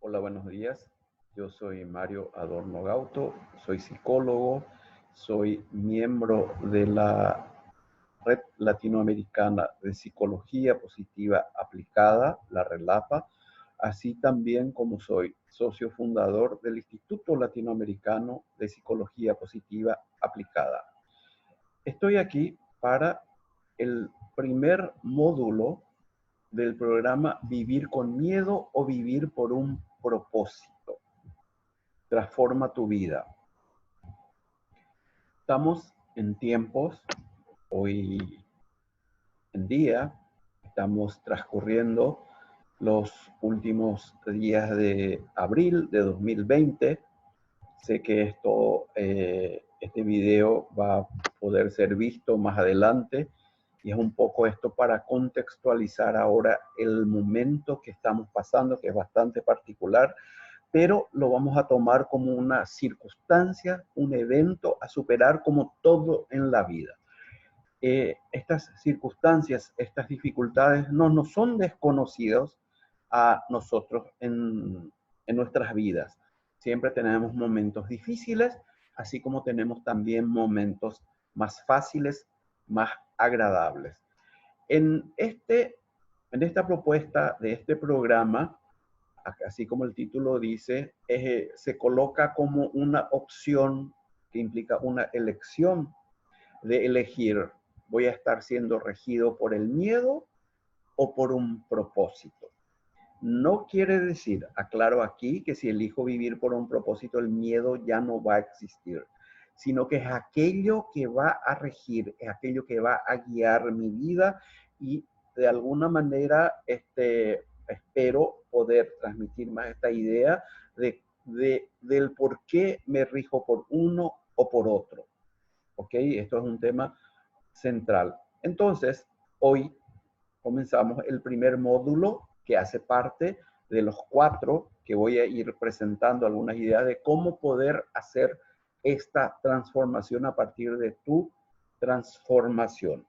Hola, buenos días. Yo soy Mario Adorno Gauto, soy psicólogo, soy miembro de la Red Latinoamericana de Psicología Positiva Aplicada, la RELAPA, así también como soy socio fundador del Instituto Latinoamericano de Psicología Positiva Aplicada. Estoy aquí para el primer módulo del programa Vivir con Miedo o Vivir por un Propósito. Transforma tu vida. Estamos en tiempos, hoy en día, estamos transcurriendo los últimos días de abril de 2020. Sé que este video va a poder ser visto más adelante y es un poco esto para contextualizar ahora el momento que estamos pasando, que es bastante particular, pero lo vamos a tomar como una circunstancia, un evento a superar como todo en la vida. Estas circunstancias, estas dificultades no nos son desconocidos a nosotros en nuestras vidas. Siempre tenemos momentos difíciles, así como tenemos también momentos más fáciles, más agradables. En esta propuesta de este programa, así como el título dice, se coloca como una opción que implica una elección de elegir, voy a estar siendo regido por el miedo o por un propósito. No quiere decir, aclaro aquí, que si elijo vivir por un propósito, el miedo ya no va a existir, sino que es aquello que va a regir, es aquello que va a guiar mi vida y de alguna manera espero poder transmitir más esta idea del por qué me rijo por uno o por otro. ¿Ok? Esto es un tema central. Entonces, hoy comenzamos el primer módulo que hace parte de los 4 que voy a ir presentando algunas ideas de cómo poder hacer esta transformación a partir de tu transformación.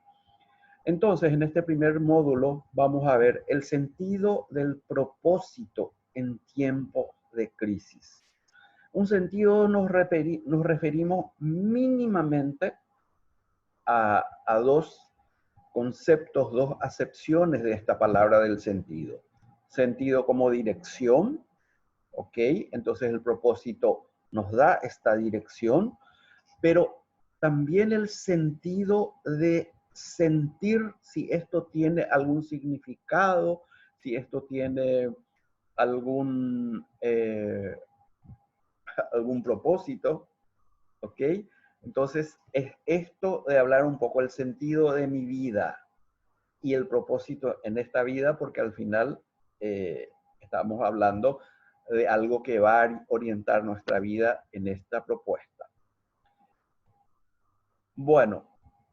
Entonces, en este primer módulo vamos a ver el sentido del propósito en tiempos de crisis. Un sentido nos referimos mínimamente a dos conceptos, dos acepciones de esta palabra del sentido. Sentido como dirección, ¿ok? Entonces el propósito nos da esta dirección, pero también el sentido de sentir si esto tiene algún significado, si esto tiene algún propósito, ¿ok? Entonces, es esto de hablar un poco el sentido de mi vida y el propósito en esta vida, porque al final estamos hablando de algo que va a orientar nuestra vida en esta propuesta. Bueno,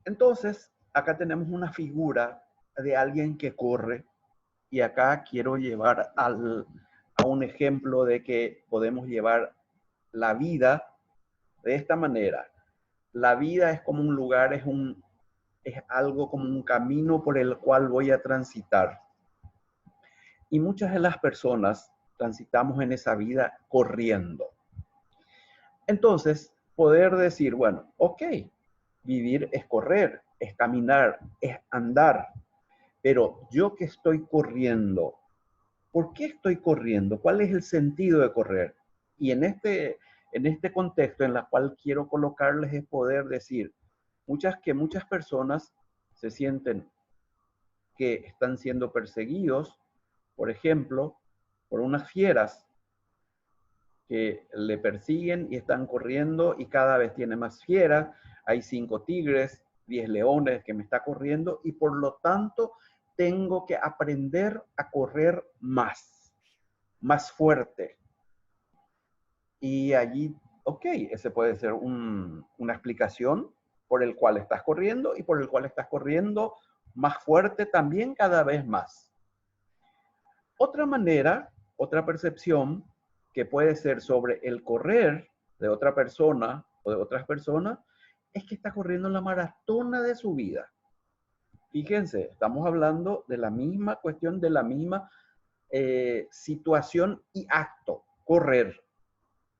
entonces, acá tenemos una figura de alguien que corre y acá quiero llevar a un ejemplo de que podemos llevar la vida de esta manera. La vida es como un lugar, es algo como un camino por el cual voy a transitar. Y muchas de las personas transitamos en esa vida corriendo. Entonces, poder decir, bueno, ok, vivir es correr, es caminar, es andar, pero yo que estoy corriendo, ¿por qué estoy corriendo? ¿Cuál es el sentido de correr? Y en este contexto en el cual quiero colocarles es poder decir, muchas personas se sienten que están siendo perseguidos, por ejemplo, por unas fieras que le persiguen y están corriendo y cada vez tiene más fieras. Hay 5 tigres, 10 leones que me está corriendo y por lo tanto tengo que aprender a correr más fuerte. Y allí, ok, ese puede ser una explicación por el cual estás corriendo y por el cual estás corriendo más fuerte también cada vez más. Otra manera, otra percepción que puede ser sobre el correr de otra persona o de otras personas es que está corriendo la maratona de su vida. Fíjense, estamos hablando de la misma cuestión, de la misma situación y acto, correr.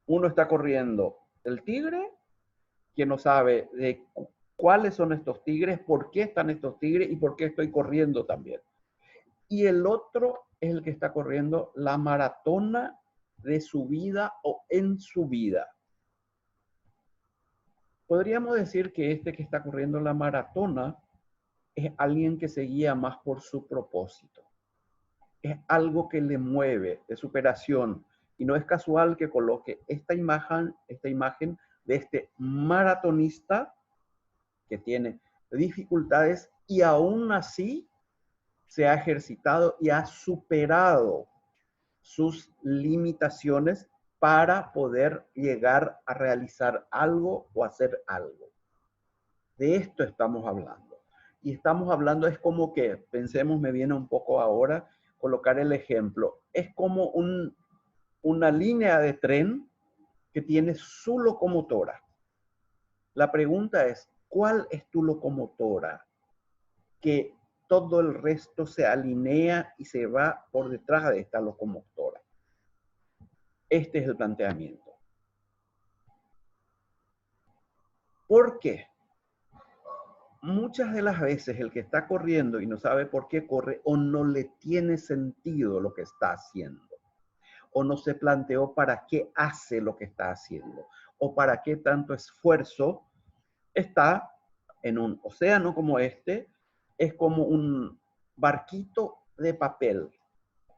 Uno está corriendo el tigre, que no sabe de cuáles son estos tigres, por qué están estos tigres y por qué estoy corriendo también. Y el otro es el que está corriendo la maratona de su vida o en su vida. Podríamos decir que este que está corriendo la maratona es alguien que se guía más por su propósito. Es algo que le mueve de superación. Y no es casual que coloque esta imagen de este maratonista que tiene dificultades y aún así se ha ejercitado y ha superado sus limitaciones para poder llegar a realizar algo o hacer algo. De esto estamos hablando. Y estamos hablando, es como que, pensemos, me viene un poco ahora colocar el ejemplo, es como una línea de tren que tiene su locomotora. La pregunta es, ¿cuál es tu locomotora? Que todo el resto se alinea y se va por detrás de esta locomotora. Este es el planteamiento. ¿Por qué? Muchas de las veces el que está corriendo y no sabe por qué corre o no le tiene sentido lo que está haciendo o no se planteó para qué hace lo que está haciendo o para qué tanto esfuerzo, está en un océano como este, es como un barquito de papel.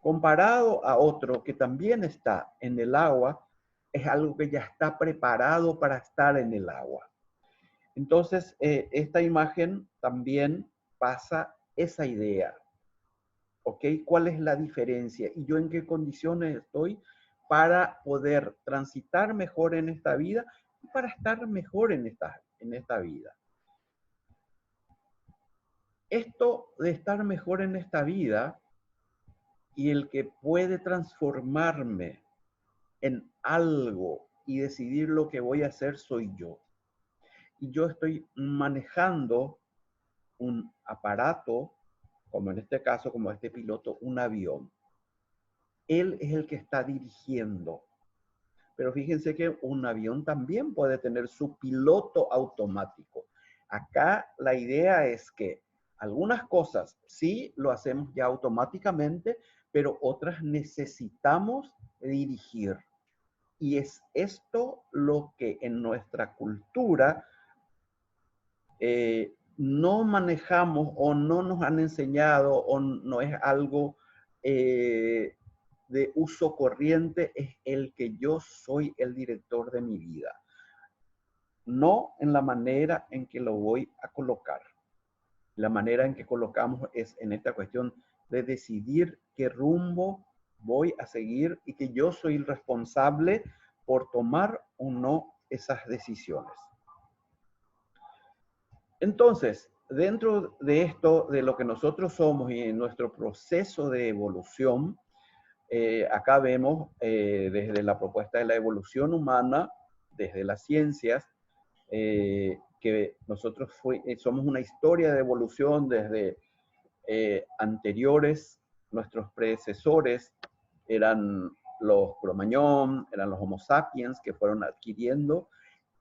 Comparado a otro que también está en el agua, es algo que ya está preparado para estar en el agua. Entonces, esta imagen también pasa esa idea. ¿Ok? ¿Cuál es la diferencia? ¿Y yo en qué condiciones estoy para poder transitar mejor en esta vida y para estar mejor en esta vida? Esto de estar mejor en esta vida y el que puede transformarme en algo y decidir lo que voy a hacer soy yo. Y yo estoy manejando un aparato, como en este caso, como este piloto, un avión. Él es el que está dirigiendo. Pero fíjense que un avión también puede tener su piloto automático. Acá la idea es que algunas cosas sí lo hacemos ya automáticamente, pero otras necesitamos dirigir. Y es esto lo que en nuestra cultura no manejamos o no nos han enseñado o no es algo de uso corriente, es el que yo soy el director de mi vida. No en la manera en que lo voy a colocar. La manera en que colocamos es en esta cuestión de decidir qué rumbo voy a seguir y que yo soy el responsable por tomar o no esas decisiones. Entonces, dentro de esto, de lo que nosotros somos y en nuestro proceso de evolución, acá vemos desde la propuesta de la evolución humana, desde las ciencias, que nosotros somos una historia de evolución desde anteriores, nuestros predecesores eran los Cro-Magnon, eran los Homo sapiens que fueron adquiriendo,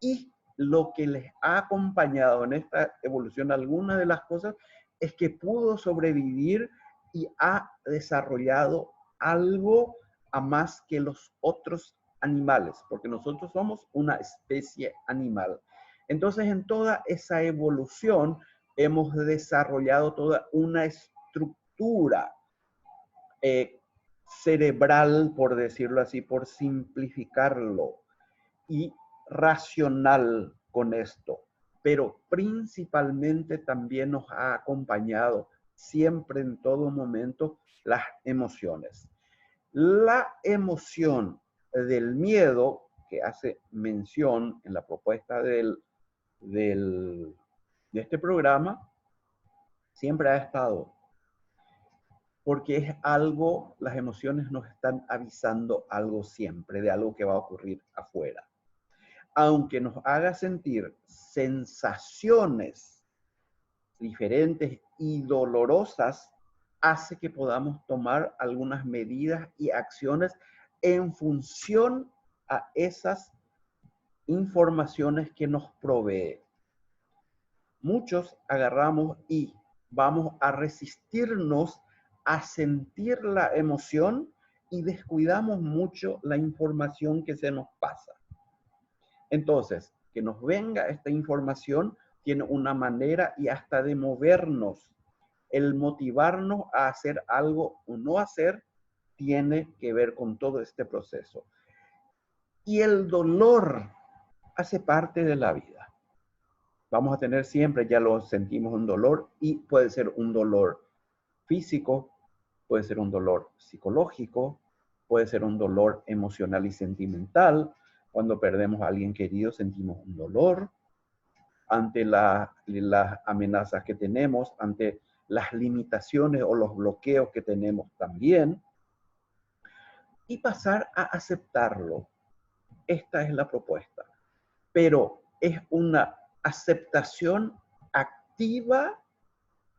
y lo que les ha acompañado en esta evolución, algunas de las cosas, es que pudo sobrevivir y ha desarrollado algo a más que los otros animales, porque nosotros somos una especie animal. Entonces, en toda esa evolución hemos desarrollado toda una estructura cerebral, por decirlo así, por simplificarlo, y racional con esto, pero principalmente también nos ha acompañado siempre en todo momento las emociones. La emoción del miedo, que hace mención en la propuesta de este programa, siempre ha estado, porque es algo, las emociones nos están avisando algo siempre, de algo que va a ocurrir afuera. Aunque nos haga sentir sensaciones diferentes y dolorosas, hace que podamos tomar algunas medidas y acciones en función a esas informaciones que nos provee. Muchos agarramos y vamos a resistirnos a sentir la emoción y descuidamos mucho la información que se nos pasa. Entonces, que nos venga esta información tiene una manera y hasta de movernos. El motivarnos a hacer algo o no hacer tiene que ver con todo este proceso. Y el dolor hace parte de la vida. Vamos a tener siempre, ya lo sentimos, un dolor, y puede ser un dolor físico, puede ser un dolor psicológico, puede ser un dolor emocional y sentimental. Cuando perdemos a alguien querido sentimos un dolor ante las amenazas que tenemos, ante las limitaciones o los bloqueos que tenemos también, y pasar a aceptarlo. Esta es la propuesta. Pero es una aceptación activa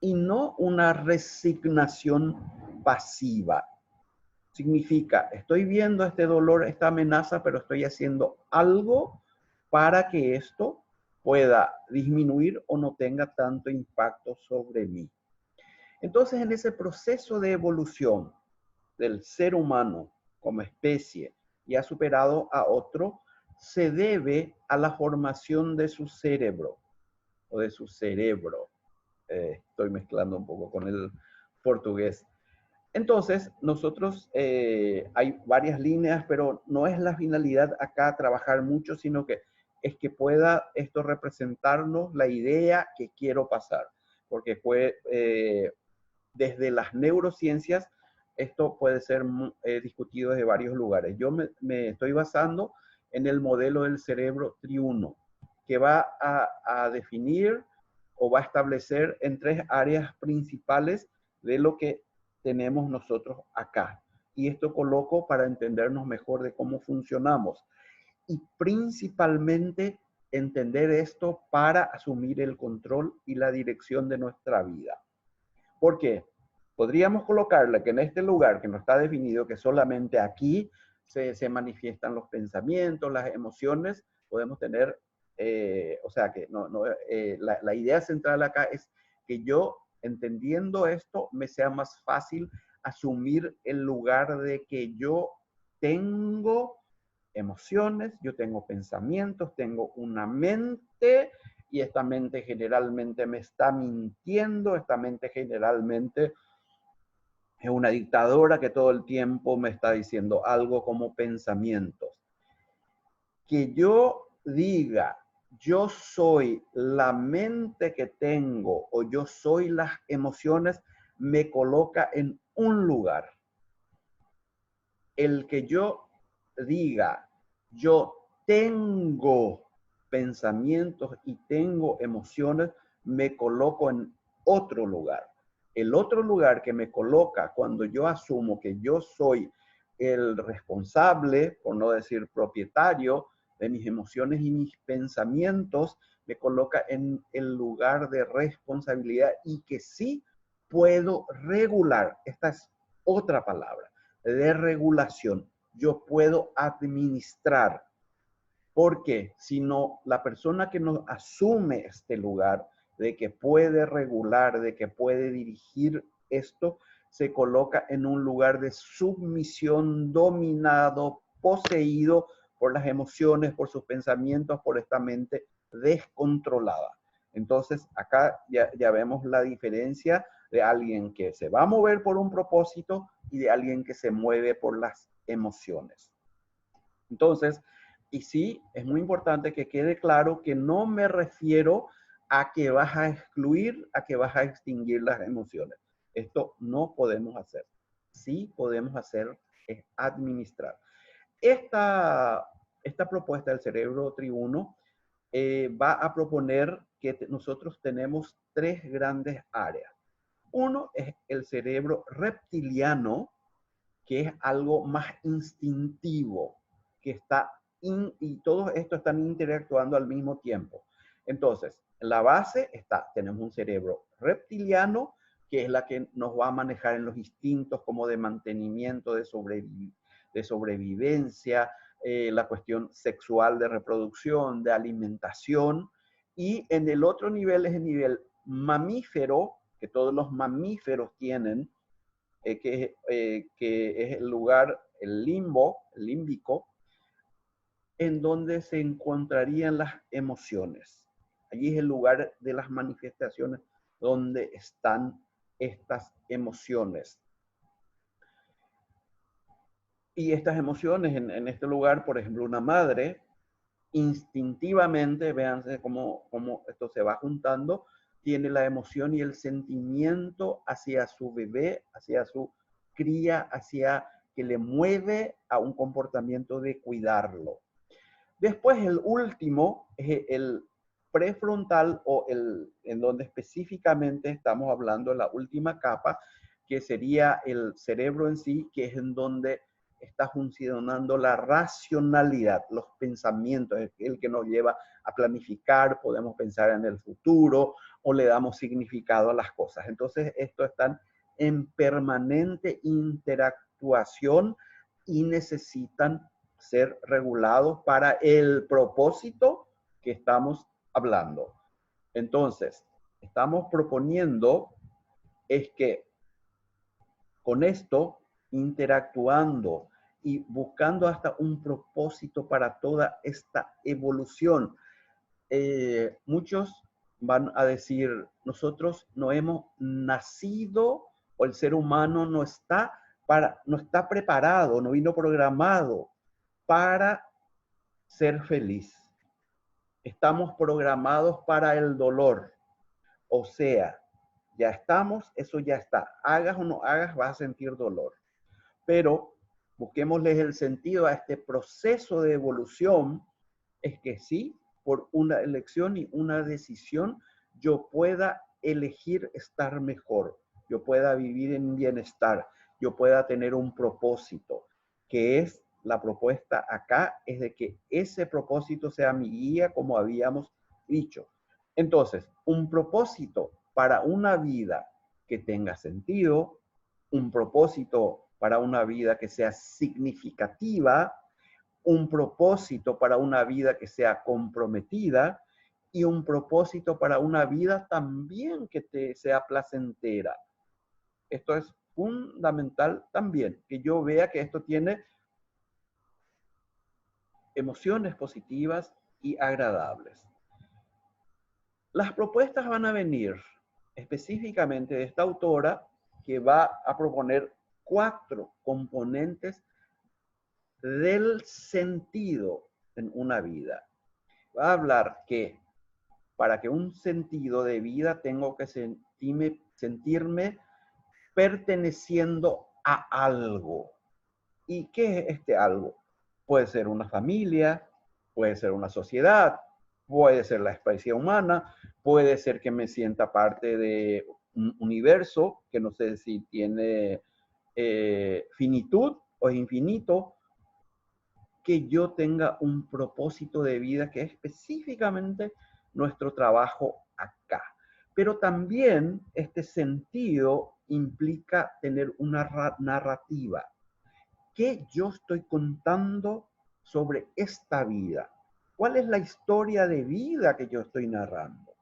y no una resignación pasiva. Significa, estoy viendo este dolor, esta amenaza, pero estoy haciendo algo para que esto pueda disminuir o no tenga tanto impacto sobre mí. Entonces, en ese proceso de evolución del ser humano como especie y ha superado a otro, se debe a la formación de su cerebro o de su cerebro. Estoy mezclando un poco con el portugués. Entonces, nosotros hay varias líneas, pero no es la finalidad acá trabajar mucho, sino que es que pueda esto representarnos la idea que quiero pasar. Porque fue desde las neurociencias, esto puede ser discutido desde varios lugares. Yo me estoy basando en el modelo del cerebro triuno, que va a definir o va a establecer en tres áreas principales de lo que tenemos nosotros acá. Y esto coloco para entendernos mejor de cómo funcionamos. Y principalmente entender esto para asumir el control y la dirección de nuestra vida. Porque podríamos colocarla que en este lugar que no está definido, que solamente aquí se manifiestan los pensamientos, las emociones, podemos tener, o sea, que la idea central acá es que yo, entendiendo esto, me sea más fácil asumir el lugar de que yo tengo emociones, yo tengo pensamientos, tengo una mente y esta mente generalmente me está mintiendo, esta mente generalmente es una dictadora que todo el tiempo me está diciendo algo como pensamientos. Que yo diga, yo soy la mente que tengo o yo soy las emociones, me coloca en un lugar. El que yo diga, yo tengo pensamientos y tengo emociones, me coloco en otro lugar. El otro lugar que me coloca cuando yo asumo que yo soy el responsable, por no decir propietario, de mis emociones y mis pensamientos, me coloca en el lugar de responsabilidad y que sí puedo regular. Esta es otra palabra, de regulación. Yo puedo administrar. Porque si no, la persona que nos asume este lugar de que puede regular, de que puede dirigir esto, se coloca en un lugar de submisión, dominado, poseído por las emociones, por sus pensamientos, por esta mente descontrolada. Entonces, acá ya vemos la diferencia de alguien que se va a mover por un propósito y de alguien que se mueve por las emociones. Entonces, y sí, es muy importante que quede claro que no me refiero a que vas a excluir, a que vas a extinguir las emociones. Esto no podemos hacer. Sí podemos hacer es administrar. Esta propuesta del cerebro triuno va a proponer que nosotros tenemos tres grandes áreas. Uno es el cerebro reptiliano, que es algo más instintivo, que está y todos estos están interactuando al mismo tiempo. Entonces, en la base tenemos un cerebro reptiliano que es la que nos va a manejar en los instintos como de mantenimiento, de sobrevivencia, la cuestión sexual de reproducción, de alimentación. Y en el otro nivel es el nivel mamífero, que todos los mamíferos tienen, que es el lugar, el limbo, el límbico, en donde se encontrarían las emociones. Allí es el lugar de las manifestaciones donde están estas emociones. Y estas emociones en este lugar, por ejemplo, una madre, instintivamente, véanse cómo esto se va juntando, tiene la emoción y el sentimiento hacia su bebé, hacia su cría, hacia que le mueve a un comportamiento de cuidarlo. Después el último es el prefrontal o en donde específicamente estamos hablando de la última capa, que sería el cerebro en sí, que es en donde está funcionando la racionalidad, los pensamientos, el que nos lleva a planificar, podemos pensar en el futuro o le damos significado a las cosas. Entonces, estos están en permanente interactuación y necesitan ser regulados para el propósito que estamos hablando. Entonces, estamos proponiendo es que con esto, interactuando y buscando hasta un propósito para toda esta evolución, muchos van a decir, nosotros no hemos nacido o el ser humano no está preparado, no vino programado para ser feliz. Estamos programados para el dolor. O sea, ya estamos, eso ya está. Hagas o no hagas, vas a sentir dolor. Pero busquémosles el sentido a este proceso de evolución, es que sí, por una elección y una decisión, yo pueda elegir estar mejor, yo pueda vivir en bienestar, yo pueda tener un propósito, que es la propuesta acá, es de que ese propósito sea mi guía, como habíamos dicho. Entonces, un propósito para una vida que tenga sentido, un propósito para una vida que sea significativa, un propósito para una vida que sea comprometida y un propósito para una vida también que te sea placentera. Esto es fundamental también, que yo vea que esto tiene emociones positivas y agradables. Las propuestas van a venir específicamente de esta autora que va a proponer 4 componentes del sentido en una vida. Va a hablar que para que un sentido de vida tengo que sentirme perteneciendo a algo. ¿Y qué es este algo? Puede ser una familia, puede ser una sociedad, puede ser la especie humana, puede ser que me sienta parte de un universo que no sé si tiene finitud o es infinito, que yo tenga un propósito de vida que es específicamente nuestro trabajo acá. Pero también este sentido implica tener una narrativa. ¿Qué yo estoy contando sobre esta vida? ¿Cuál es la historia de vida que yo estoy narrando?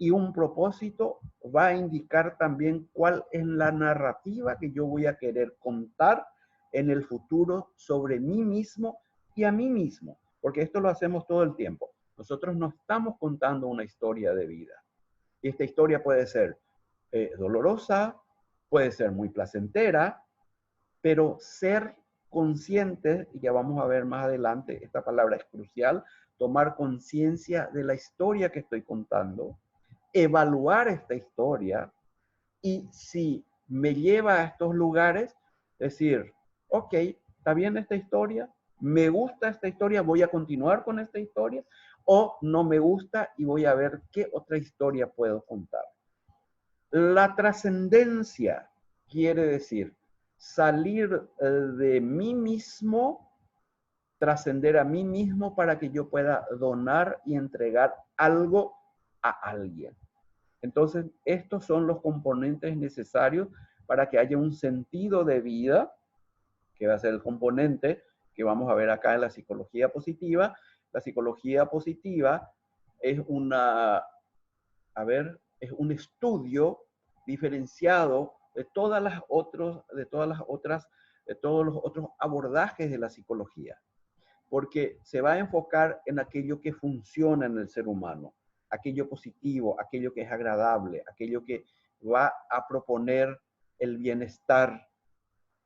Y un propósito va a indicar también cuál es la narrativa que yo voy a querer contar en el futuro sobre mí mismo y a mí mismo, porque esto lo hacemos todo el tiempo. Nosotros no estamos contando una historia de vida. Y esta historia puede ser dolorosa, puede ser muy placentera, pero ser conscientes, y ya vamos a ver más adelante, esta palabra es crucial, tomar conciencia de la historia que estoy contando, evaluar esta historia y si me lleva a estos lugares, decir, ok, está bien esta historia, me gusta esta historia, voy a continuar con esta historia, o no me gusta y voy a ver qué otra historia puedo contar. La trascendencia quiere decir salir de mí mismo, trascender a mí mismo para que yo pueda donar y entregar algo a alguien. Entonces, estos son los componentes necesarios para que haya un sentido de vida, que va a ser el componente que vamos a ver acá en la psicología positiva. La psicología positiva es es un estudio diferenciado de todos los otros abordajes de la psicología, porque se va a enfocar en aquello que funciona en el ser humano, aquello positivo, aquello que es agradable, aquello que va a proponer el bienestar,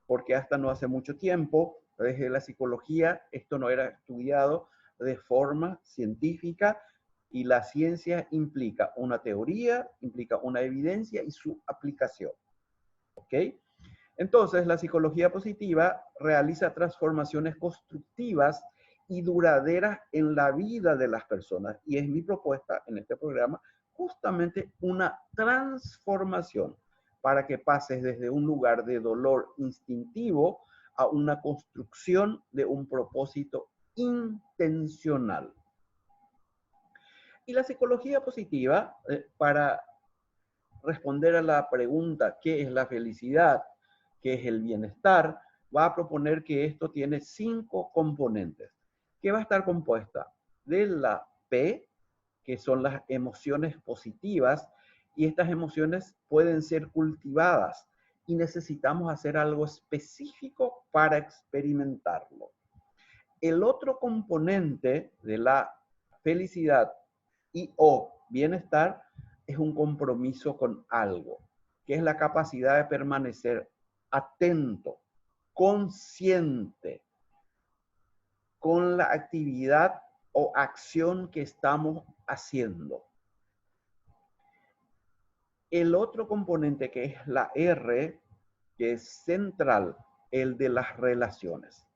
porque hasta no hace mucho tiempo, desde la psicología, esto no era estudiado de forma científica, y la ciencia implica una teoría, implica una evidencia y su aplicación. ¿Ok? Entonces, la psicología positiva realiza transformaciones constructivas y duraderas en la vida de las personas. Y es mi propuesta en este programa justamente una transformación para que pases desde un lugar de dolor instintivo a una construcción de un propósito intencional. Y la psicología positiva, para responder a la pregunta, ¿qué es la felicidad? ¿Qué es el bienestar? Va a proponer que esto tiene 5 componentes, que va a estar compuesta de la P, que son las emociones positivas, y estas emociones pueden ser cultivadas y necesitamos hacer algo específico para experimentarlo. El otro componente de la felicidad y o bienestar es un compromiso con algo, que es la capacidad de permanecer atento, consciente con la actividad o acción que estamos haciendo. El otro componente, que es la R, que es central, el de las relaciones,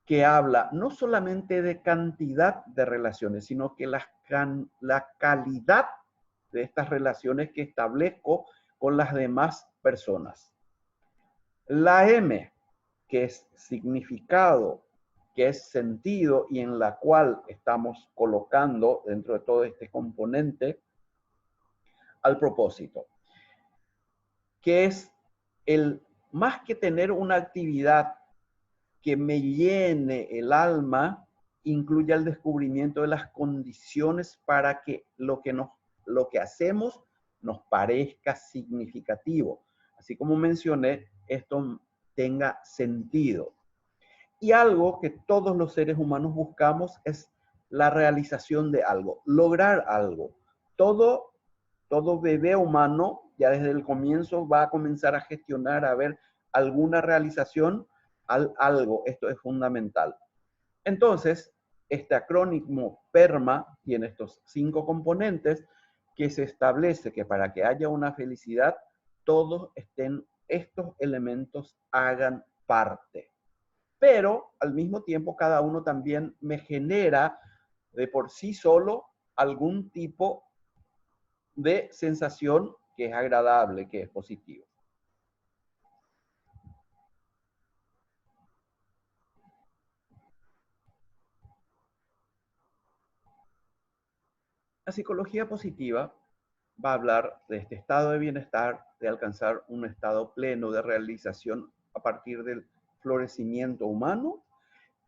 que habla no solamente de cantidad de relaciones, sino que la calidad de estas relaciones que establezco con las demás personas. La M, que es significado, que es sentido, y en la cual estamos colocando dentro de todo este componente al propósito, que es el más que tener una actividad que me llene el alma, incluye el descubrimiento de las condiciones para que lo que hacemos nos parezca significativo. Así como mencioné, esto tenga sentido. Y algo que todos los seres humanos buscamos es la realización de algo, lograr algo. Todo bebé humano ya desde el comienzo va a comenzar a gestionar, a ver alguna realización, algo. Esto es fundamental. Entonces, este acrónimo PERMA tiene estos 5 componentes que se establece que para que haya una felicidad, estos elementos hagan parte. Pero al mismo tiempo cada uno también me genera de por sí solo algún tipo de sensación que es agradable, que es positivo. La psicología positiva va a hablar de este estado de bienestar, de alcanzar un estado pleno de realización a partir del florecimiento humano.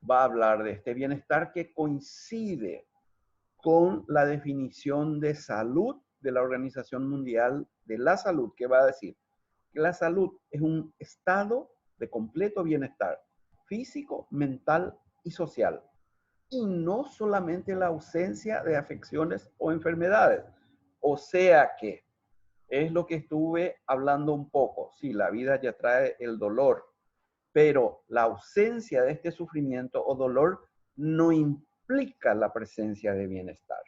Va a hablar de este bienestar que coincide con la definición de salud de la Organización Mundial de la Salud, que va a decir que la salud es un estado de completo bienestar físico, mental y social, y no solamente la ausencia de afecciones o enfermedades. O sea que es lo que estuve hablando un poco. Sí, la vida ya trae el dolor, pero la ausencia de este sufrimiento o dolor no implica la presencia de bienestar.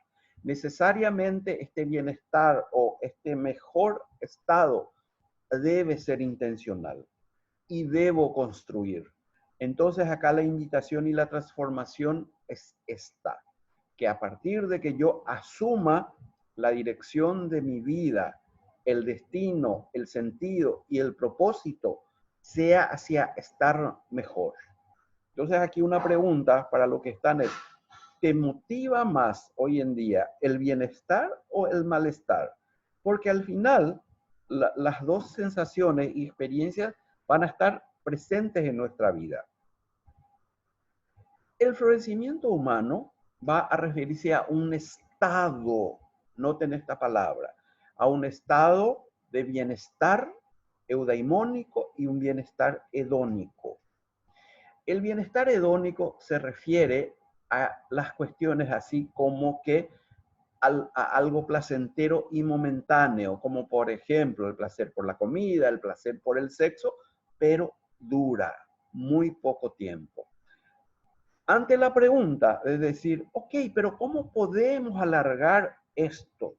Necesariamente este bienestar o este mejor estado debe ser intencional y debo construir. Entonces acá la invitación y la transformación es esta, que a partir de que yo asuma la dirección de mi vida, el destino, el sentido y el propósito, sea hacia estar mejor. Entonces aquí una pregunta para los que están es, ¿te motiva más hoy en día el bienestar o el malestar? porque al final las dos sensaciones y experiencias van a estar presentes en nuestra vida. El florecimiento humano va a referirse a un estado, noten esta palabra, a un estado de bienestar eudaimónico y un bienestar hedónico. El bienestar hedónico se refiere a las cuestiones así como que a algo placentero y momentáneo, como por ejemplo el placer por la comida, el placer por el sexo, pero dura muy poco tiempo. Ante la pregunta de decir, ok, pero ¿cómo podemos alargar esto?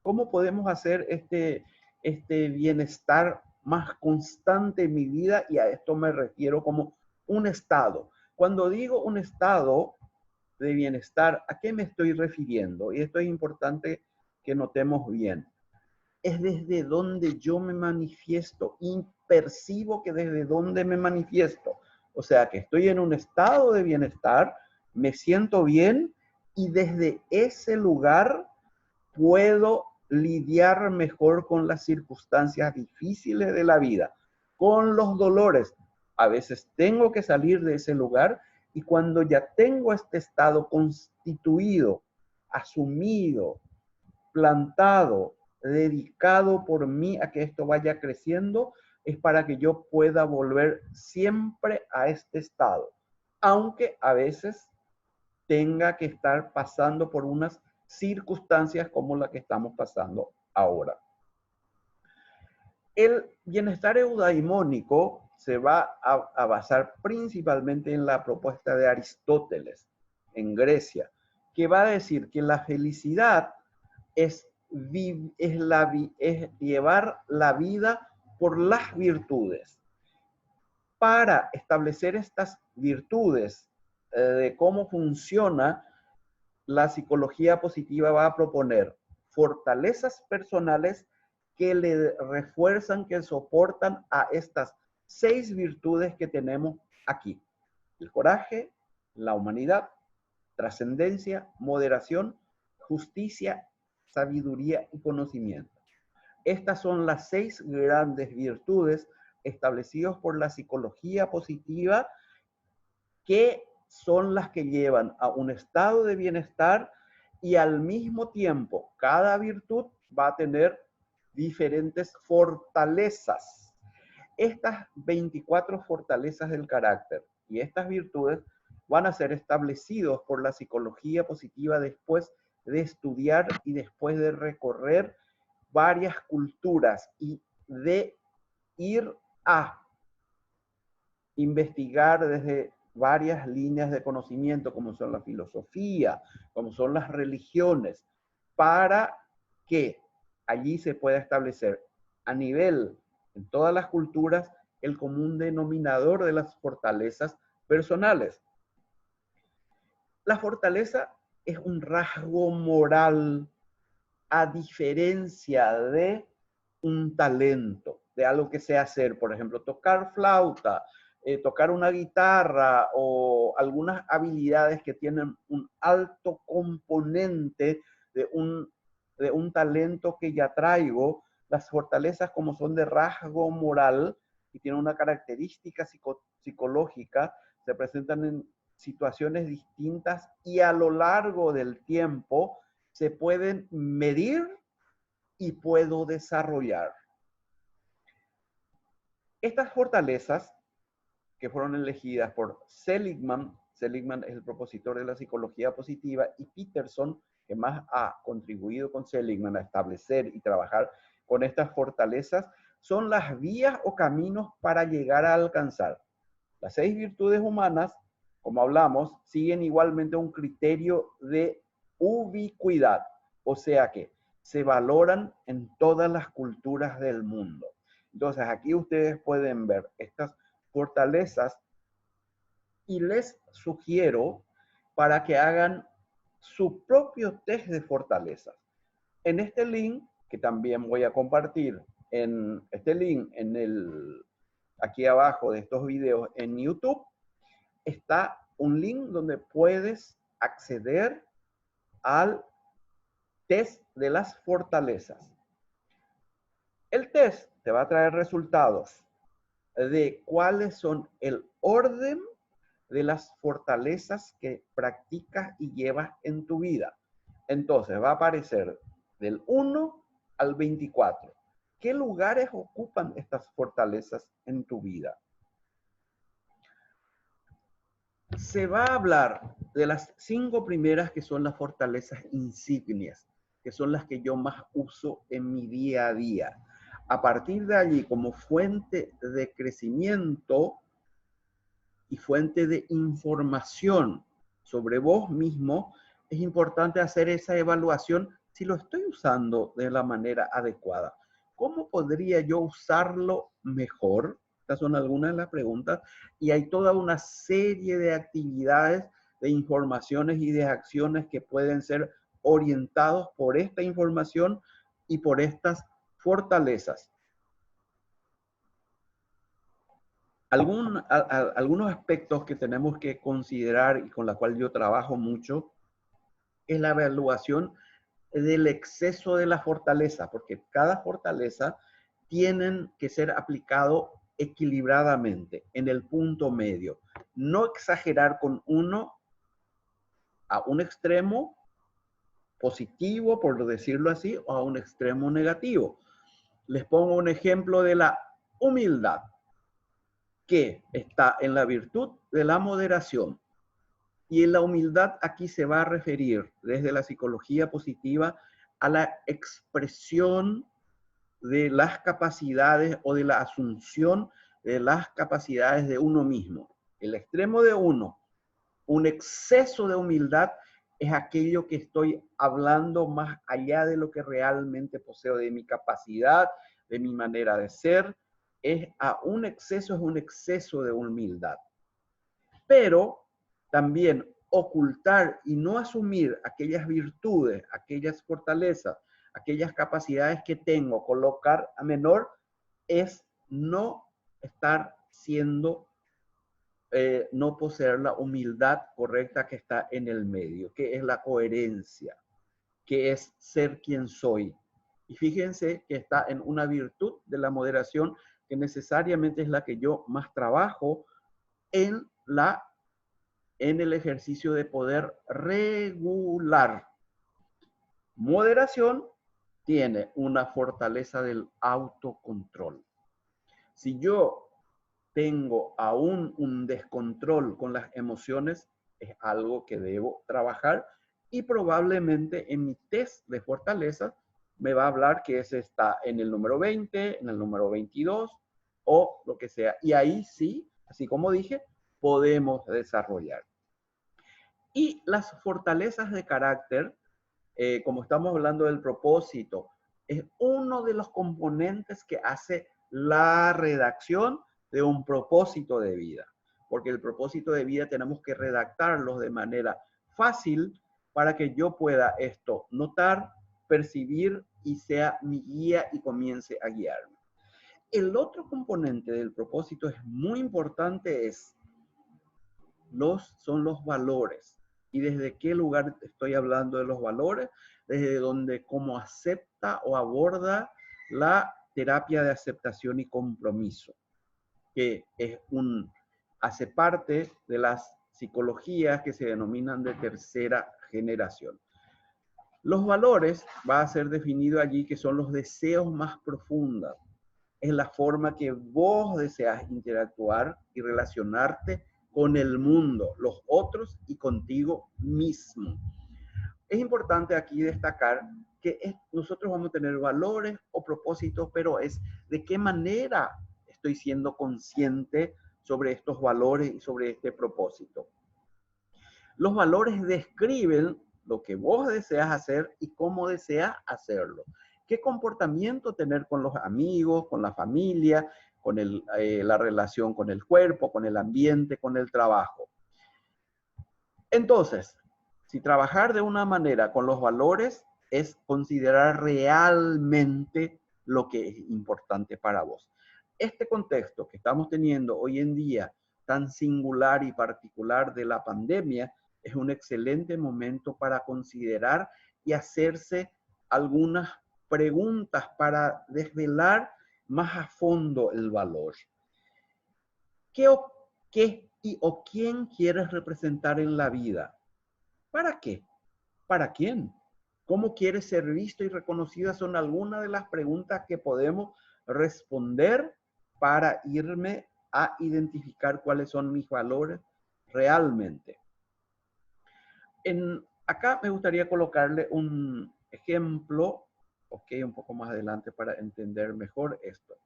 ¿Cómo podemos hacer este bienestar más constante en mi vida? Y a esto me refiero como un estado. Cuando digo un estado de bienestar, ¿a qué me estoy refiriendo? Y esto es importante que notemos bien. Es desde donde yo me manifiesto y percibo que desde donde me manifiesto. O sea, que estoy en un estado de bienestar, me siento bien y desde ese lugar puedo lidiar mejor con las circunstancias difíciles de la vida, con los dolores. A veces tengo que salir de ese lugar y cuando ya tengo este estado constituido, asumido, plantado, dedicado por mí a que esto vaya creciendo, es para que yo pueda volver siempre a este estado, aunque a veces tenga que estar pasando por unas circunstancias como la que estamos pasando ahora. El bienestar eudaimónico se va a basar principalmente en la propuesta de Aristóteles en Grecia, que va a decir que la felicidad es llevar la vida por las virtudes. Para establecer estas virtudes de cómo funciona, la psicología positiva va a proponer fortalezas personales que le refuerzan, que soportan a estas 6 virtudes que tenemos aquí. El coraje, la humanidad, trascendencia, moderación, justicia, sabiduría y conocimiento. Estas son las 6 grandes virtudes establecidas por la psicología positiva, que son las que llevan a un estado de bienestar y al mismo tiempo cada virtud va a tener diferentes fortalezas. Estas 24 fortalezas del carácter y estas virtudes van a ser establecidos por la psicología positiva después de estudiar y después de recorrer varias culturas y de ir a investigar desde varias líneas de conocimiento, como son la filosofía, como son las religiones, para que allí se pueda establecer a nivel, en todas las culturas, el común denominador de las fortalezas personales. La fortaleza es un rasgo moral a diferencia de un talento, de algo que sé hacer, por ejemplo, tocar flauta, tocar una guitarra o algunas habilidades que tienen un alto componente de un talento que ya traigo. Las fortalezas, como son de rasgo moral y tienen una característica psicológica, se presentan en situaciones distintas y a lo largo del tiempo se pueden medir y puedo desarrollar. Estas fortalezas que fueron elegidas por Seligman es el propositor de la psicología positiva, y Peterson, que más ha contribuido con Seligman a establecer y trabajar con estas fortalezas, son las vías o caminos para llegar a alcanzar. Las 6 virtudes humanas, como hablamos, siguen igualmente un criterio de ubicuidad, o sea que se valoran en todas las culturas del mundo. Entonces, aquí ustedes pueden ver estas fortalezas y les sugiero para que hagan su propio test de fortalezas. En este link, que también voy a compartir, en este link aquí abajo de estos videos en YouTube, está un link donde puedes acceder al test de las fortalezas. El test te va a traer resultados de cuáles son el orden de las fortalezas que practicas y llevas en tu vida. Entonces va a aparecer del 1 al 24. ¿Qué lugares ocupan estas fortalezas en tu vida? Se va a hablar de las 5 primeras que son las fortalezas insignias, que son las que yo más uso en mi día a día. A partir de allí, como fuente de crecimiento y fuente de información sobre vos mismo, es importante hacer esa evaluación si lo estoy usando de la manera adecuada. ¿Cómo podría yo usarlo mejor? Estas son algunas de las preguntas y hay toda una serie de actividades, de informaciones y de acciones que pueden ser orientados por esta información y por estas fortalezas. Algunos aspectos que tenemos que considerar y con la cual yo trabajo mucho es la evaluación del exceso de la fortaleza, porque cada fortaleza tienen que ser aplicado equilibradamente en el punto medio. No exagerar con uno a un extremo positivo, por decirlo así, o a un extremo negativo. Les pongo un ejemplo de la humildad, que está en la virtud de la moderación. Y en la humildad aquí se va a referir desde la psicología positiva a la expresión de las capacidades o de la asunción de las capacidades de uno mismo. El extremo de uno, un exceso de humildad, es aquello que estoy hablando más allá de lo que realmente poseo, de mi capacidad, de mi manera de ser. Es un exceso de humildad. Pero también ocultar y no asumir aquellas virtudes, aquellas fortalezas, aquellas capacidades que tengo, colocar a menor, es no estar siendo, no poseer la humildad correcta que está en el medio, que es la coherencia, que es ser quien soy. Y fíjense que está en una virtud de la moderación que necesariamente es la que yo más trabajo en el ejercicio de poder regular. Moderación tiene una fortaleza del autocontrol. Si yo tengo aún un descontrol con las emociones, es algo que debo trabajar y probablemente en mi test de fortaleza me va a hablar que ese está en el número 20, en el número 22 o lo que sea. Y ahí sí, así como dije, podemos desarrollar. Y las fortalezas de carácter, como estamos hablando del propósito, es uno de los componentes que hace la redacción de un propósito de vida. Porque el propósito de vida tenemos que redactarlo de manera fácil para que yo pueda esto notar, percibir y sea mi guía y comience a guiarme. El otro componente del propósito es muy importante, son los valores. ¿Y desde qué lugar estoy hablando de los valores? Desde donde cómo acepta o aborda la terapia de aceptación y compromiso, que hace parte de las psicologías que se denominan de tercera generación. Los valores va a ser definido allí que son los deseos más profundos. Es la forma que vos deseas interactuar y relacionarte con el mundo, los otros y contigo mismo. Es importante aquí destacar que nosotros vamos a tener valores o propósitos, pero es de qué manera estoy siendo consciente sobre estos valores y sobre este propósito. Los valores describen lo que vos deseas hacer y cómo deseas hacerlo. ¿Qué comportamiento tener con los amigos, con la familia, con la relación con el cuerpo, con el ambiente, con el trabajo? Entonces, si trabajar de una manera con los valores es considerar realmente lo que es importante para vos. Este contexto que estamos teniendo hoy en día, tan singular y particular de la pandemia, es un excelente momento para considerar y hacerse algunas preguntas para desvelar más a fondo el valor. ¿Qué o quién quieres representar en la vida? ¿Para qué? ¿Para quién? ¿Cómo quieres ser visto y reconocido? Son algunas de las preguntas que podemos responder para irme a identificar cuáles son mis valores realmente. Acá me gustaría colocarle un ejemplo, un poco más adelante para entender mejor esto.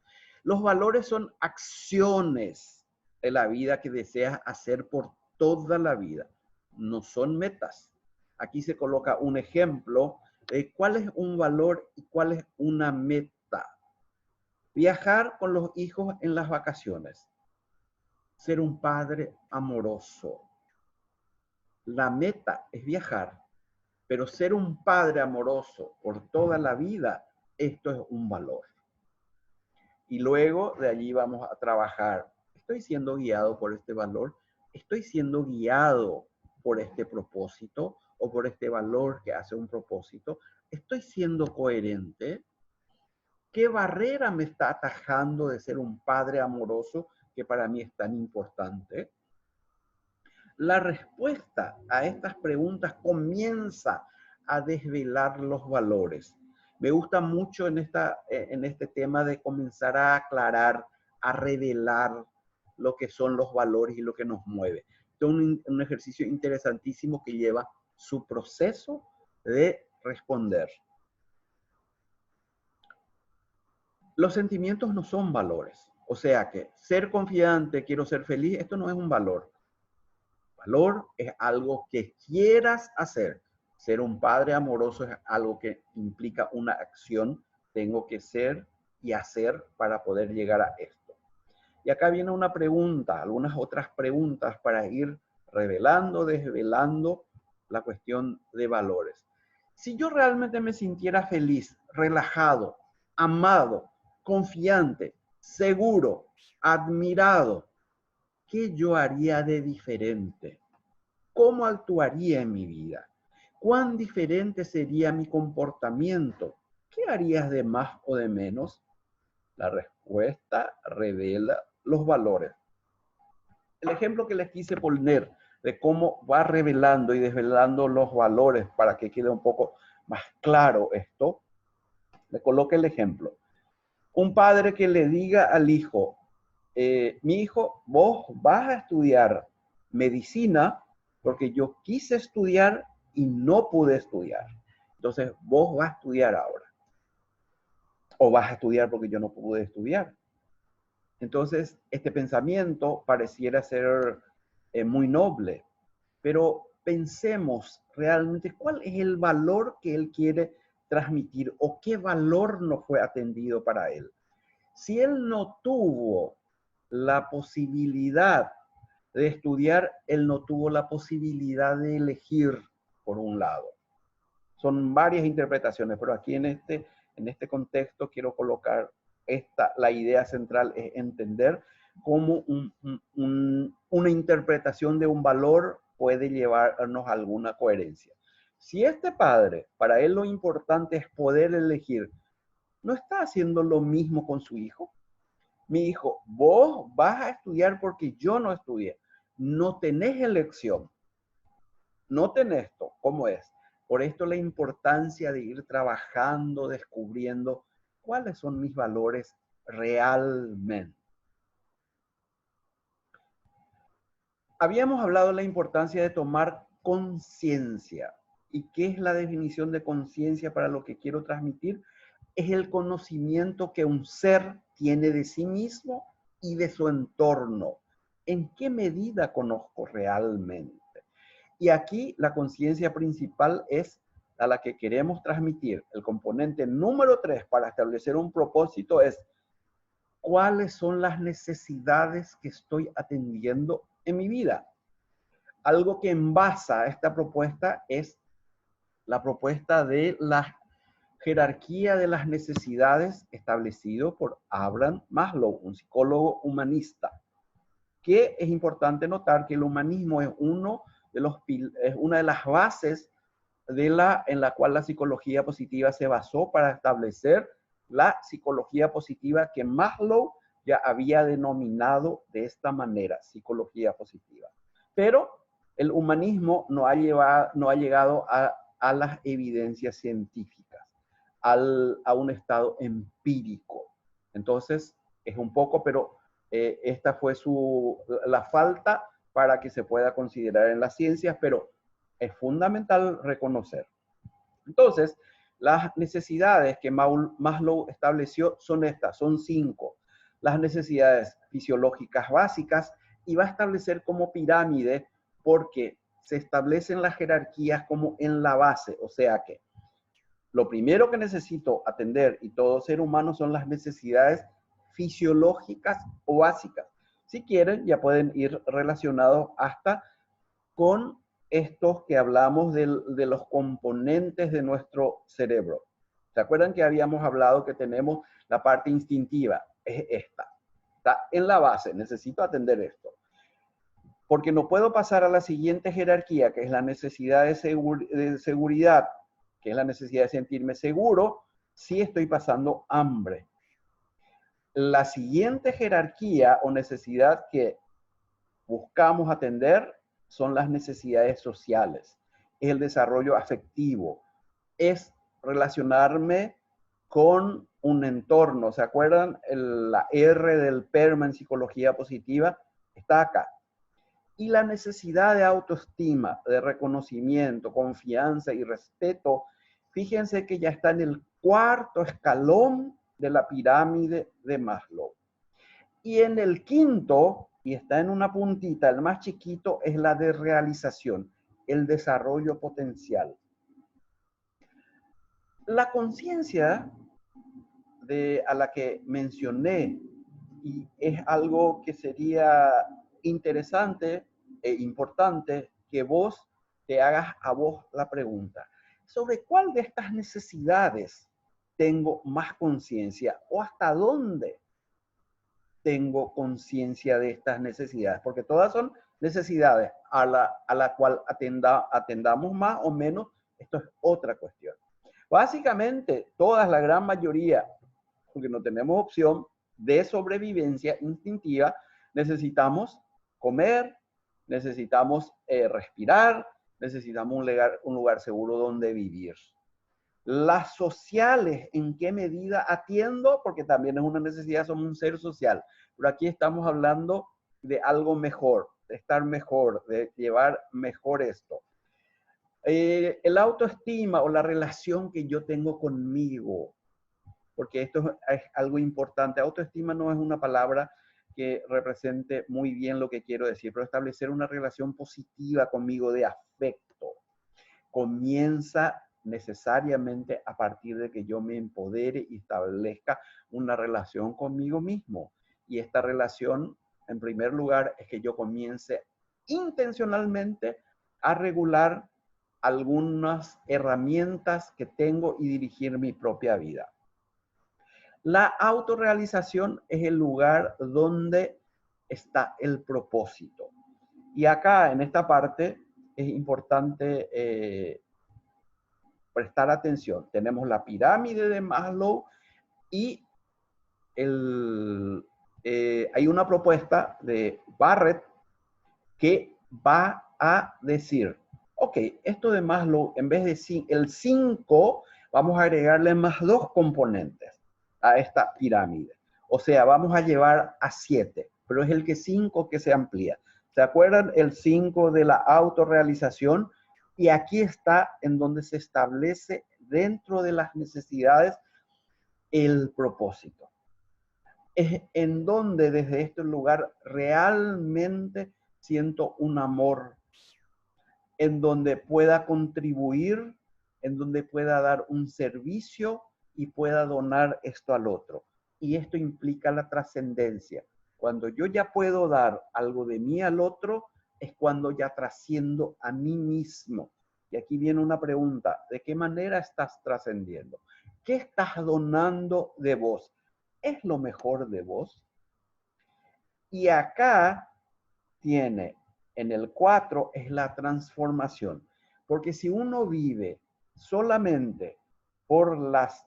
Los valores son acciones de la vida que deseas hacer por toda la vida, no son metas. Aquí se coloca un ejemplo de cuál es un valor y cuál es una meta. Viajar con los hijos en las vacaciones. Ser un padre amoroso. La meta es viajar, pero ser un padre amoroso por toda la vida, esto es un valor. Y luego de allí vamos a trabajar. ¿Estoy siendo guiado por este valor? ¿Estoy siendo guiado por este propósito o por este valor que hace un propósito? ¿Estoy siendo coherente? ¿Qué barrera me está atajando de ser un padre amoroso que para mí es tan importante? La respuesta a estas preguntas comienza a desvelar los valores. Me gusta mucho en este tema de comenzar a aclarar, a revelar lo que son los valores y lo que nos mueve. Es un ejercicio interesantísimo que lleva su proceso de responder. Los sentimientos no son valores. O sea que ser confiante, quiero ser feliz, esto no es un valor. Valor es algo que quieras hacer. Ser un padre amoroso es algo que implica una acción. Tengo que ser y hacer para poder llegar a esto. Y acá viene una pregunta, algunas otras preguntas para ir revelando, desvelando la cuestión de valores. Si yo realmente me sintiera feliz, relajado, amado, confiante, seguro, admirado, ¿qué yo haría de diferente? ¿Cómo actuaría en mi vida? ¿Cuán diferente sería mi comportamiento? ¿Qué harías de más o de menos? La respuesta revela los valores. El ejemplo que les quise poner de cómo va revelando y desvelando los valores para que quede un poco más claro esto, le coloque el ejemplo. Un padre que le diga al hijo, mi hijo, vos vas a estudiar medicina porque yo quise estudiar y no pude estudiar. Entonces, vos vas a estudiar ahora. O vas a estudiar porque yo no pude estudiar. Entonces, este pensamiento pareciera ser muy noble, pero pensemos realmente cuál es el valor que él quiere transmitir o qué valor no fue atendido para él. Si él no tuvo la posibilidad de estudiar, él no tuvo la posibilidad de elegir por un lado. Son varias interpretaciones, pero aquí en este contexto quiero colocar la idea central es entender cómo una interpretación de un valor puede llevarnos a alguna coherencia. Si este padre, para él lo importante es poder elegir, ¿no está haciendo lo mismo con su hijo? Mi hijo, vos vas a estudiar porque yo no estudié. No tenés elección. No tenés esto. ¿Cómo es? Por esto la importancia de ir trabajando, descubriendo cuáles son mis valores realmente. Habíamos hablado de la importancia de tomar conciencia. ¿Y qué es la definición de conciencia para lo que quiero transmitir? Es el conocimiento que un ser tiene de sí mismo y de su entorno. ¿En qué medida conozco realmente? Y aquí la conciencia principal es a la que queremos transmitir. El componente número 3 para establecer un propósito es cuáles son las necesidades que estoy atendiendo en mi vida. Algo que envasa esta propuesta es la propuesta de la jerarquía de las necesidades establecido por Abraham Maslow, un psicólogo humanista, que es importante notar que el humanismo es una de las bases en la cual la psicología positiva se basó para establecer la psicología positiva que Maslow ya había denominado de esta manera, psicología positiva. Pero el humanismo no ha llegado a las evidencias científicas, a un estado empírico. Entonces, es un poco, pero esta fue la falta para que se pueda considerar en las ciencias, pero es fundamental reconocer. Entonces, las necesidades que Maslow estableció son estas, son 5. Las necesidades fisiológicas básicas, y va a establecer como pirámide porque se establecen las jerarquías como en la base, o sea que lo primero que necesito atender y todo ser humano son las necesidades fisiológicas o básicas. Si quieren, ya pueden ir relacionados hasta con estos que hablamos de los componentes de nuestro cerebro. ¿Se acuerdan que habíamos hablado que tenemos la parte instintiva? Es esta. Está en la base. Necesito atender esto. Porque no puedo pasar a la siguiente jerarquía, que es la necesidad de seguridad, que es la necesidad de sentirme seguro si estoy pasando hambre. La siguiente jerarquía o necesidad que buscamos atender son las necesidades sociales, es el desarrollo afectivo, es relacionarme con un entorno. ¿Se acuerdan? La R del PERMA en psicología positiva está acá. Y la necesidad de autoestima, de reconocimiento, confianza y respeto, fíjense que ya está en el 4.º escalón de la pirámide de Maslow. Y en el 5.º, y está en una puntita, el más chiquito, es la de realización, el desarrollo potencial. La conciencia a la que mencioné, y es algo que sería interesante e importante que vos te hagas a vos la pregunta. ¿Sobre cuál de estas necesidades tengo más conciencia o hasta dónde tengo conciencia de estas necesidades? Porque todas son necesidades a la cual atendamos más o menos. Esto es otra cuestión. Básicamente, la gran mayoría, porque no tenemos opción de sobrevivencia instintiva, necesitamos comer, necesitamos respirar, necesitamos un lugar seguro donde vivir. Las sociales, ¿en qué medida atiendo? Porque también es una necesidad, somos un ser social. Pero aquí estamos hablando de algo mejor, de estar mejor, de llevar mejor esto. El autoestima o la relación que yo tengo conmigo, porque esto es algo importante. Autoestima no es una palabra que represente muy bien lo que quiero decir, pero establecer una relación positiva conmigo de afecto comienza necesariamente a partir de que yo me empodere y establezca una relación conmigo mismo. Y esta relación, en primer lugar, es que yo comience intencionalmente a regular algunas herramientas que tengo y dirigir mi propia vida. La autorrealización es el lugar donde está el propósito. Y acá, en esta parte, es importante prestar atención. Tenemos la pirámide de Maslow y hay una propuesta de Barrett que va a decir, ok, esto de Maslow, en vez de el 5, vamos a agregarle más 2 componentes a esta pirámide. O sea, vamos a llevar a 7, pero es el 5 que se amplía. ¿Se acuerdan? El 5 de la autorrealización. Y aquí está en donde se establece dentro de las necesidades el propósito. Es en donde desde este lugar realmente siento un amor, en donde pueda contribuir, en donde pueda dar un servicio y pueda donar esto al otro. Y esto implica la trascendencia. Cuando yo ya puedo dar algo de mí al otro, es cuando ya trasciendo a mí mismo. Y aquí viene una pregunta, ¿de qué manera estás trascendiendo? ¿Qué estás donando de vos? ¿Es lo mejor de vos? Y acá tiene, en el 4, es la transformación. Porque si uno vive solamente por las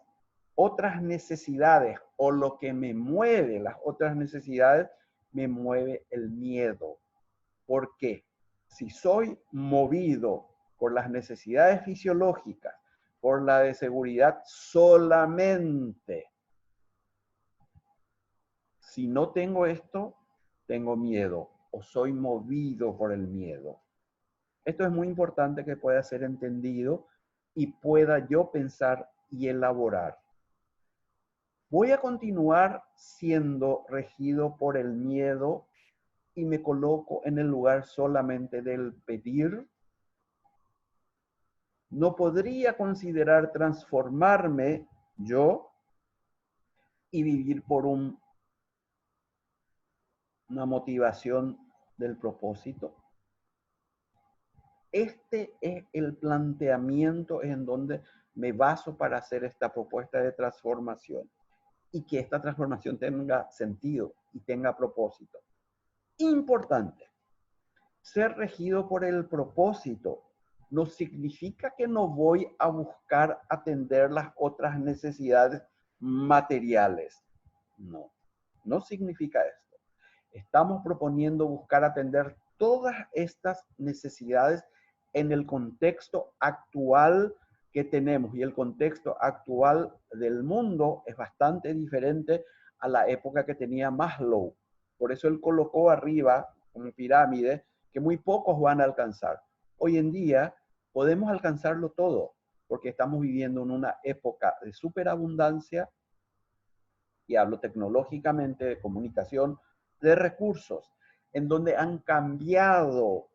otras necesidades o lo que me mueve las otras necesidades, me mueve el miedo. ¿Por qué? Si soy movido por las necesidades fisiológicas, por la de seguridad solamente, si no tengo esto, tengo miedo o soy movido por el miedo. Esto es muy importante que pueda ser entendido y pueda yo pensar y elaborar. ¿Voy a continuar siendo regido por el miedo y me coloco en el lugar solamente del pedir? ¿No podría considerar transformarme yo y vivir por una motivación del propósito? Este es el planteamiento en donde me baso para hacer esta propuesta de transformación y que esta transformación tenga sentido y tenga propósito. Importante, ser regido por el propósito no significa que no voy a buscar atender las otras necesidades materiales. No, no significa esto. Estamos proponiendo buscar atender todas estas necesidades en el contexto actual que tenemos. Y el contexto actual del mundo es bastante diferente a la época que tenía Maslow. Por eso él colocó arriba, como pirámide, que muy pocos van a alcanzar. Hoy en día podemos alcanzarlo todo, porque estamos viviendo en una época de superabundancia, y hablo tecnológicamente, de comunicación, de recursos, en donde han cambiado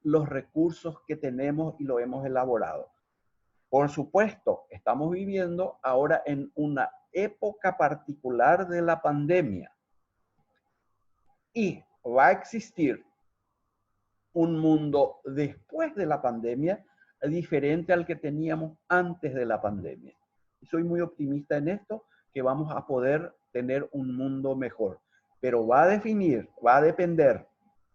los recursos que tenemos y lo hemos elaborado. Por supuesto, estamos viviendo ahora en una época particular de la pandemia y va a existir un mundo después de la pandemia diferente al que teníamos antes de la pandemia. Y soy muy optimista en esto, que vamos a poder tener un mundo mejor. Pero va a depender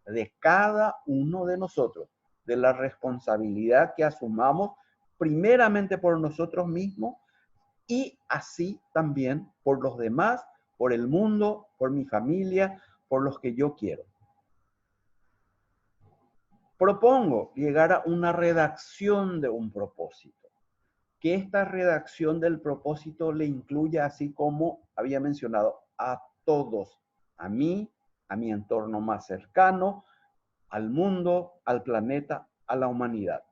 de cada uno de nosotros, de la responsabilidad que asumamos primeramente por nosotros mismos y así también por los demás, por el mundo, por mi familia, por los que yo quiero. Propongo llegar a una redacción de un propósito. Que esta redacción del propósito le incluya, así como había mencionado, a todos, a mí, a mi entorno más cercano, al mundo, al planeta, a la humanidad.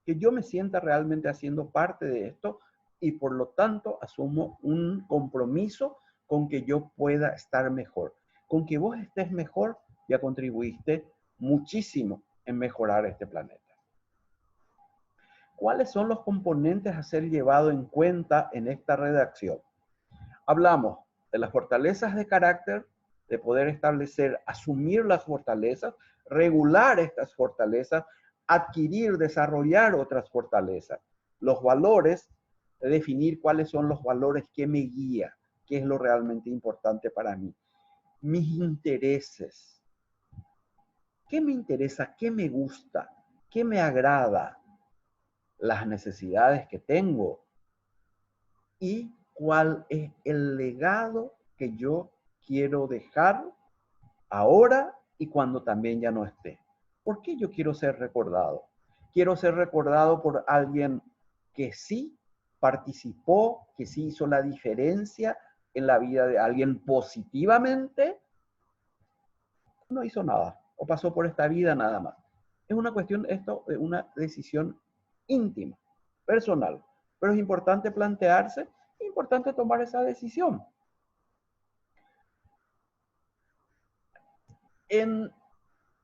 Que yo me sienta realmente haciendo parte de esto y por lo tanto asumo un compromiso con que yo pueda estar mejor. Con que vos estés mejor, ya contribuiste muchísimo en mejorar este planeta. ¿Cuáles son los componentes a ser llevados en cuenta en esta redacción? Hablamos de las fortalezas de carácter, de poder establecer, asumir las fortalezas, regular estas fortalezas, adquirir, desarrollar otras fortalezas. Los valores, definir cuáles son los valores que me guían, qué es lo realmente importante para mí. Mis intereses. ¿Qué me interesa? ¿Qué me gusta? ¿Qué me agrada? Las necesidades que tengo y cuál es el legado que yo quiero dejar ahora y cuando también ya no esté. ¿Por qué yo quiero ser recordado? Quiero ser recordado por alguien que sí participó, que sí hizo la diferencia en la vida de alguien positivamente, no hizo nada o pasó por esta vida nada más. Es una cuestión esto de una decisión íntima, personal, pero es importante plantearse, es importante tomar esa decisión. En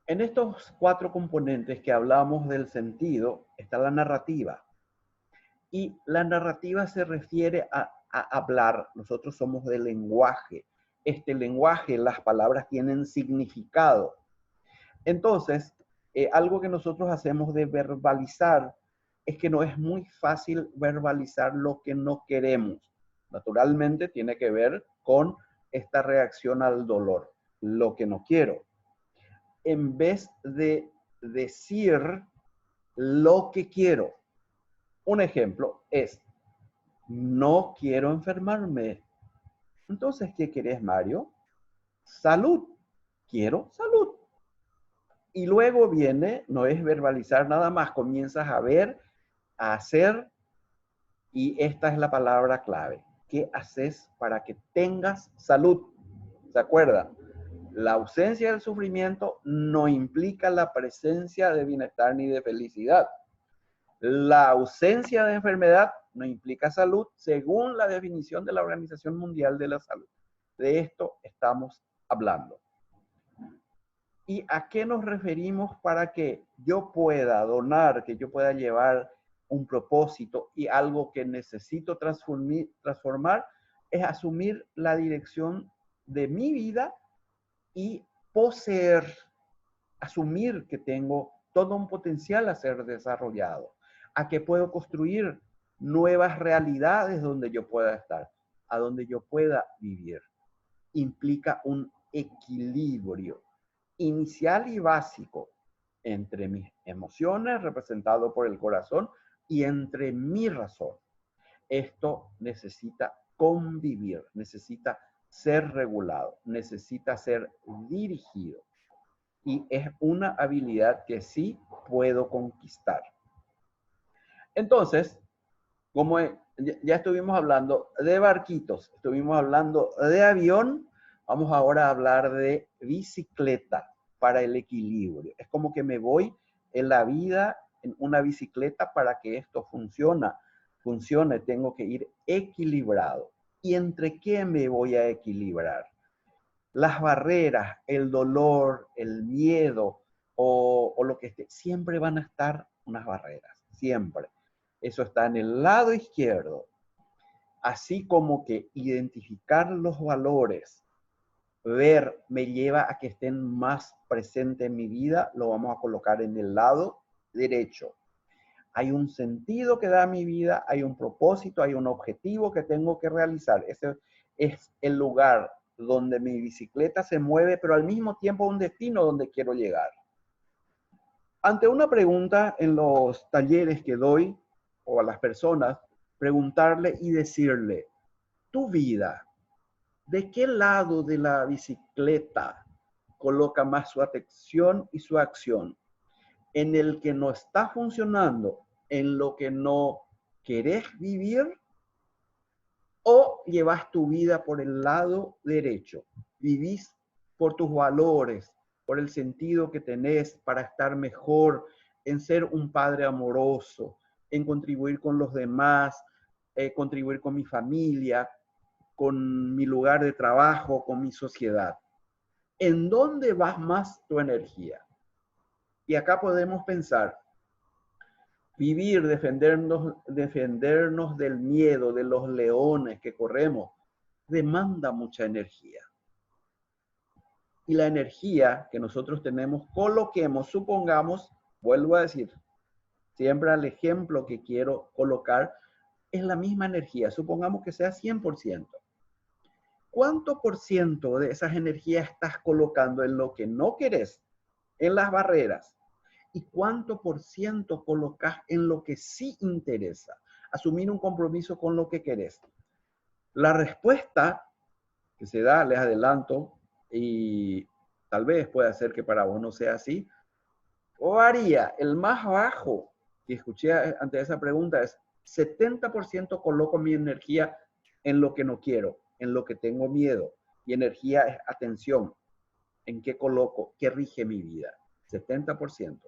estos 4 componentes que hablamos del sentido, está la narrativa. Y la narrativa se refiere a hablar. Nosotros somos del lenguaje. Este lenguaje, las palabras tienen significado. Entonces, algo que nosotros hacemos de verbalizar es que no es muy fácil verbalizar lo que no queremos. Naturalmente tiene que ver con esta reacción al dolor, lo que no quiero. En vez de decir lo que quiero. Un ejemplo es, no quiero enfermarme. Entonces, ¿qué querés, Mario? Salud. Quiero salud. Y luego viene, no es verbalizar nada más, comienzas a ver, a hacer, y esta es la palabra clave. ¿Qué haces para que tengas salud? ¿Se acuerdan? La ausencia del sufrimiento no implica la presencia de bienestar ni de felicidad. La ausencia de enfermedad no implica salud, según la definición de la Organización Mundial de la Salud. De esto estamos hablando. ¿Y a qué nos referimos para que yo pueda donar, que yo pueda llevar un propósito y algo que necesito transformar? Es asumir la dirección de mi vida y poseer, asumir que tengo todo un potencial a ser desarrollado, a que puedo construir nuevas realidades donde yo pueda estar, a donde yo pueda vivir. Implica un equilibrio inicial y básico entre mis emociones, representado por el corazón, y entre mi razón. Esto necesita convivir, necesita ser regulado, necesita ser dirigido. Y es una habilidad que sí puedo conquistar. Entonces, como ya estuvimos hablando de barquitos, estuvimos hablando de avión, vamos ahora a hablar de bicicleta para el equilibrio. Es como que me voy en la vida en una bicicleta para que esto funcione, tengo que ir equilibrado. ¿Y entre qué me voy a equilibrar? Las barreras, el dolor, el miedo o lo que esté, siempre van a estar unas barreras, siempre. Eso está en el lado izquierdo. Así como que identificar los valores, ver, me lleva a que estén más presentes en mi vida, lo vamos a colocar en el lado derecho. Hay un sentido que da a mi vida, hay un propósito, hay un objetivo que tengo que realizar. Ese es el lugar donde mi bicicleta se mueve, pero al mismo tiempo un destino donde quiero llegar. Ante una pregunta en los talleres que doy, o a las personas, preguntarle y decirle, tu vida, ¿de qué lado de la bicicleta coloca más su atención y su acción? ¿En el que no está funcionando, en lo que no querés vivir? ¿O llevas tu vida por el lado derecho? ¿Vivís por tus valores, por el sentido que tenés para estar mejor, en ser un padre amoroso, en contribuir con los demás, contribuir con mi familia, con mi lugar de trabajo, con mi sociedad? ¿En dónde va más tu energía? Y acá podemos pensar, vivir, defendernos del miedo, de los leones que corremos, demanda mucha energía. Y la energía que nosotros tenemos, coloquemos, supongamos, vuelvo a decir, siempre al ejemplo que quiero colocar, es la misma energía, supongamos que sea 100%. ¿Cuánto por ciento de esas energías estás colocando en lo que no querés, en las barreras? ¿Y cuánto por ciento colocas en lo que sí interesa? Asumir un compromiso con lo que querés. La respuesta que se da, les adelanto, y tal vez pueda ser que para vos no sea así, varía. El más bajo que escuché ante esa pregunta es 70% coloco mi energía en lo que no quiero, en lo que tengo miedo. Y energía es atención. ¿En qué coloco? ¿Qué rige mi vida? 70%.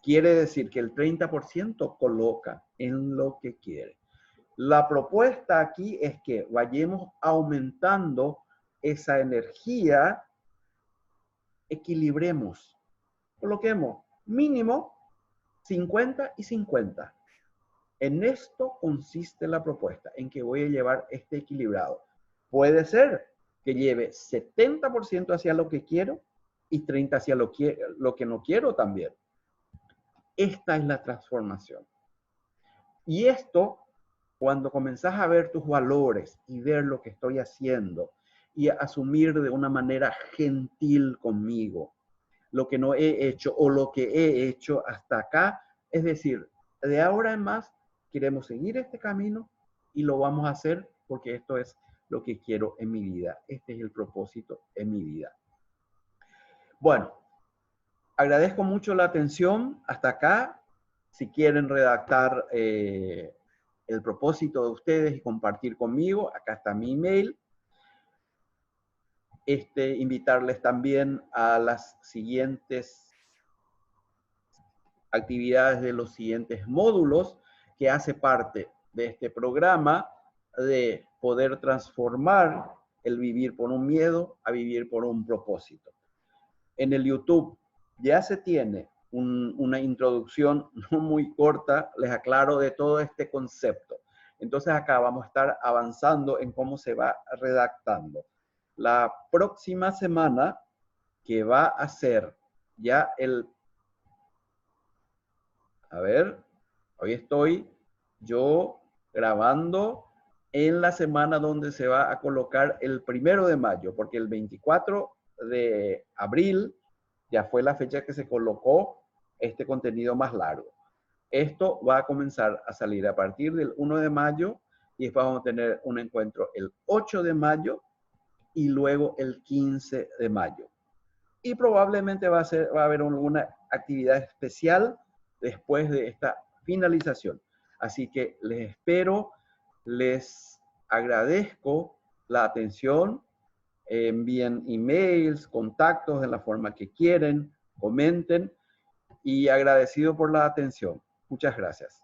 Quiere decir que el 30% coloca en lo que quiere. La propuesta aquí es que vayamos aumentando esa energía, equilibremos, coloquemos mínimo 50 y 50. En esto consiste la propuesta, en que voy a llevar este equilibrado. Puede ser que lleve 70% hacia lo que quiero y 30% hacia lo que no quiero también. Esta es la transformación. Y esto, cuando comenzás a ver tus valores y ver lo que estoy haciendo y a asumir de una manera gentil conmigo, lo que no he hecho o lo que he hecho hasta acá. Es decir, de ahora en más queremos seguir este camino y lo vamos a hacer porque esto es lo que quiero en mi vida. Este es el propósito en mi vida. Bueno, agradezco mucho la atención hasta acá. Si quieren redactar el propósito de ustedes y compartir conmigo, acá está mi email. Invitarles también a las siguientes actividades de los siguientes módulos que hace parte de este programa de poder transformar el vivir por un miedo a vivir por un propósito. En el YouTube ya se tiene una introducción no muy corta, les aclaro, de todo este concepto. Entonces acá vamos a estar avanzando en cómo se va redactando. La próxima semana, que va a ser ya hoy estoy yo grabando en la semana donde se va a colocar el 1 de mayo, porque el 24 de abril ya fue la fecha que se colocó este contenido más largo. Esto va a comenzar a salir a partir del 1 de mayo y después vamos a tener un encuentro el 8 de mayo y luego el 15 de mayo. Y probablemente va a haber alguna actividad especial después de esta finalización. Así que les espero, les agradezco la atención, envíen emails, contactos de la forma que quieren, comenten y agradecido por la atención. Muchas gracias.